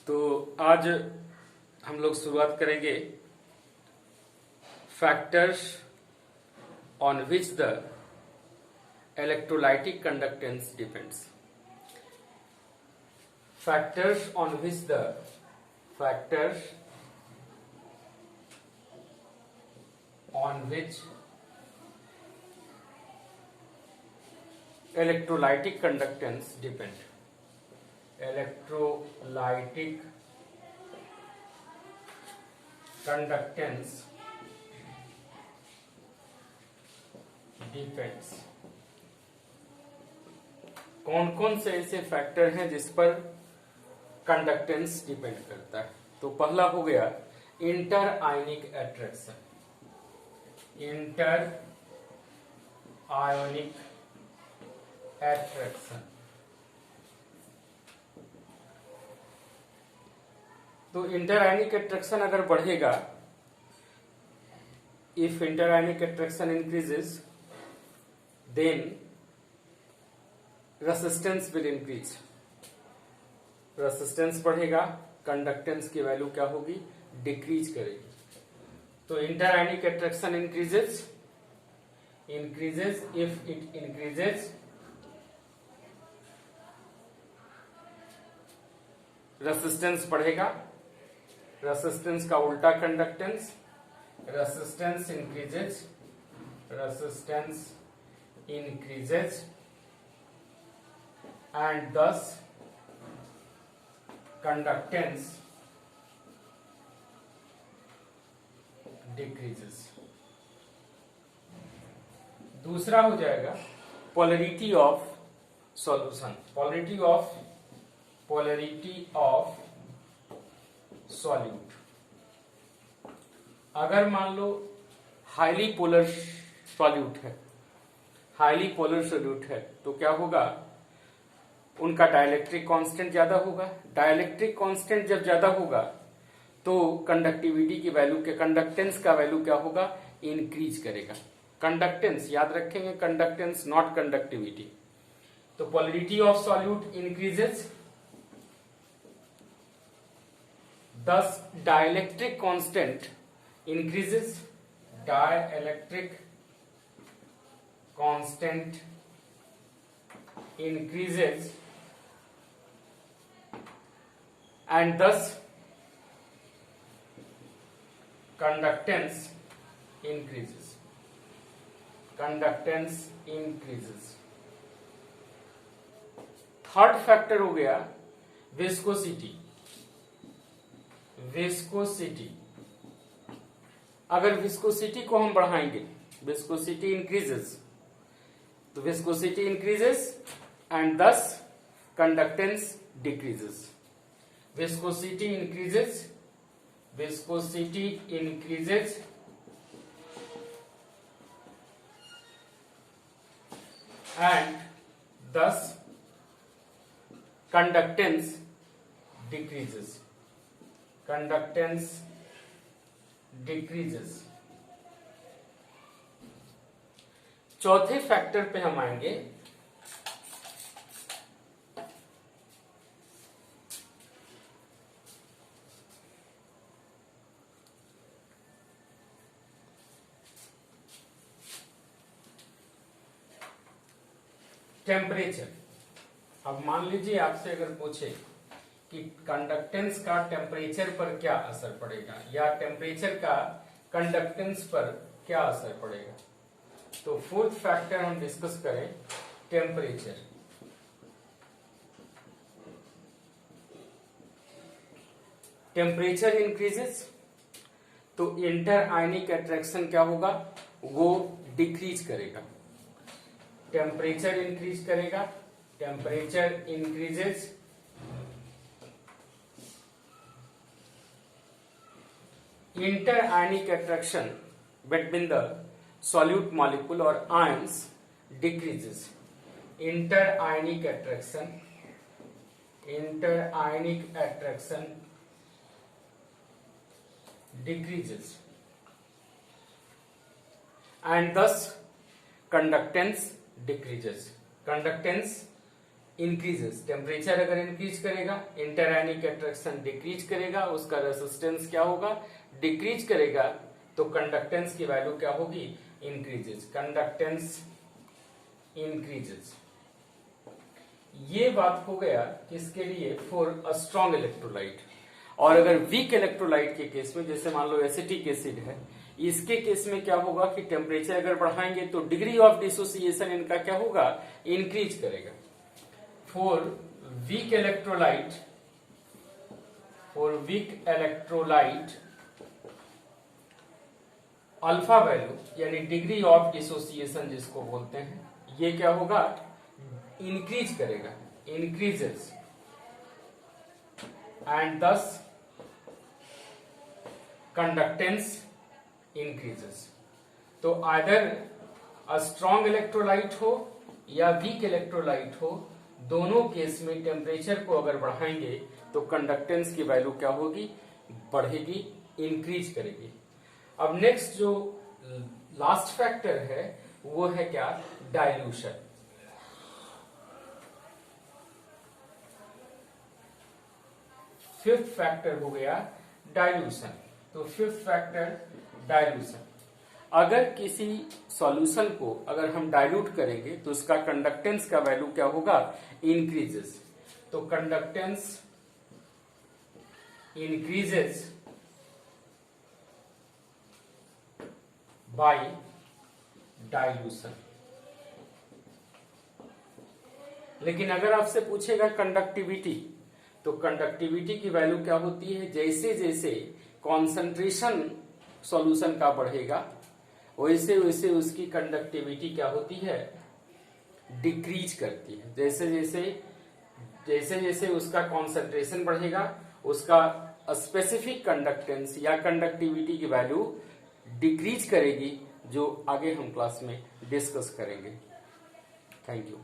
तो आज हम लोग शुरुआत करेंगे factors on which the electrolytic conductance depends. Factors on which the factors on which electrolytic conductance depend. Electrolytic conductance depends. कौन कौन से ऐसे फैक्टर हैं जिस पर कंडक्टेंस डिपेंड करता है? तो पहला हो गया interionic attraction. Interionic attraction. तो इंटरआयनिक अट्रैक्शन अगर बढ़ेगा, if interionic attraction increases then resistance will increase. Resistance बढ़ेगा, कंडक्टेंस की वैल्यू क्या होगी? डिक्रीज करेगी। तो interionic attraction increases if it increases resistance बढ़ेगा। रेसिस्टेंस का उल्टा conductance, resistance increases and thus conductance decreases. दूसरा हो जाएगा polarity of solution. Polarity of solute. अगर मान लो हाईली पोलर सॉल्यूट है, तो क्या होगा? उनका डाइलेक्ट्रिक कांस्टेंट ज्यादा होगा। डाइलेक्ट्रिक कांस्टेंट जब ज्यादा होगा तो कंडक्टिविटी की वैल्यू के कंडक्टेंस का वैल्यू क्या होगा? इंक्रीज करेगा। कंडक्टेंस याद रखेंगे, कंडक्टेंस नॉट कंडक्टिविटी। तो polarity of solute increases, thus dielectric constant increases. Dielectric constant increases and thus conductance increases. Third factor हो गया विस्कोसिटी। अगर विस्कोसिटी को हम बढ़ाएंगे, विस्कोसिटी इंक्रीजेस, तो viscosity increases and thus conductance decreases. Viscosity increases and thus conductance decreases. चौथे factor पे हम आएंगे टेम्परेचर। अब मान लीजिए आपसे अगर पूछे कि कंडक्टेंस का टेम्परेचर पर क्या असर पड़ेगा या टेम्परेचर का कंडक्टेंस पर क्या असर पड़ेगा, तो फोर्थ फैक्टर हम डिस्कस करें टेम्परेचर। टेम्परेचर इंक्रीजेस तो इंटर आयनिक अट्रैक्शन क्या होगा? वो डिक्रीज करेगा। टेम्परेचर इंक्रीज करेगा, temperature increases inter-ionic attraction between the solute molecule or ions decreases. Inter-ionic attraction decreases and thus conductance decreases. Conductance increases, temperature अगर increase करेगा इंटरआयनिक attraction decrease करेगा, उसका रेसिस्टेंस क्या होगा, डिक्रीज करेगा, तो कंडक्टेंस की वैल्यू क्या होगी, इंक्रीजेस, कंडक्टेंस इंक्रीजेस। ये बात हो गया किसके लिए, फॉर अ स्ट्रॉन्ग इलेक्ट्रोलाइट। और अगर वीक इलेक्ट्रोलाइट के केस में, जैसे मान लो एसिटिक एसिड है, इसके केस में क्या होगा कि टेम्परेचर अगर बढ़ाएंगे तो डिग्री ऑफ डिसोसिएशन इनका क्या होगा, इंक्रीज करेगा। For weak electrolyte, alpha value यानी डिग्री ऑफ डिसोसिएशन जिसको बोलते हैं, ये क्या होगा, इंक्रीज करेगा, इंक्रीजेस, एंड दस कंडक्टेंस इंक्रीजेस। तो आइदर अ स्ट्रॉन्ग इलेक्ट्रोलाइट हो या वीक इलेक्ट्रोलाइट हो, दोनों केस में टेम्परेचर को अगर बढ़ाएंगे तो कंडक्टेंस की वैल्यू क्या होगी, बढ़ेगी, इंक्रीज करेगी। अब नेक्स्ट जो लास्ट फैक्टर है वो है क्या, डाइल्यूशन। फिफ्थ फैक्टर हो गया डाइल्यूशन। तो फिफ्थ फैक्टर डाइल्यूशन, अगर किसी सॉल्यूशन को अगर हम डाइल्यूट करेंगे तो उसका कंडक्टेंस का वैल्यू क्या होगा, इंक्रीजेस। तो कंडक्टेंस इंक्रीजेस बाय डाइल्यूशन। लेकिन अगर आपसे पूछेगा कंडक्टिविटी, तो कंडक्टिविटी की वैल्यू क्या होती है, जैसे जैसे कॉन्सेंट्रेशन सॉल्यूशन का बढ़ेगा वैसे वैसे उसकी कंडक्टिविटी क्या होती है, डिक्रीज करती है। जैसे जैसे उसका कॉन्सेंट्रेशन बढ़ेगा उसका स्पेसिफिक कंडक्टेंस या कंडक्टिविटी की वैल्यू डिक्रीज करेगी, जो आगे हम क्लास में डिस्कस करेंगे। Thank you.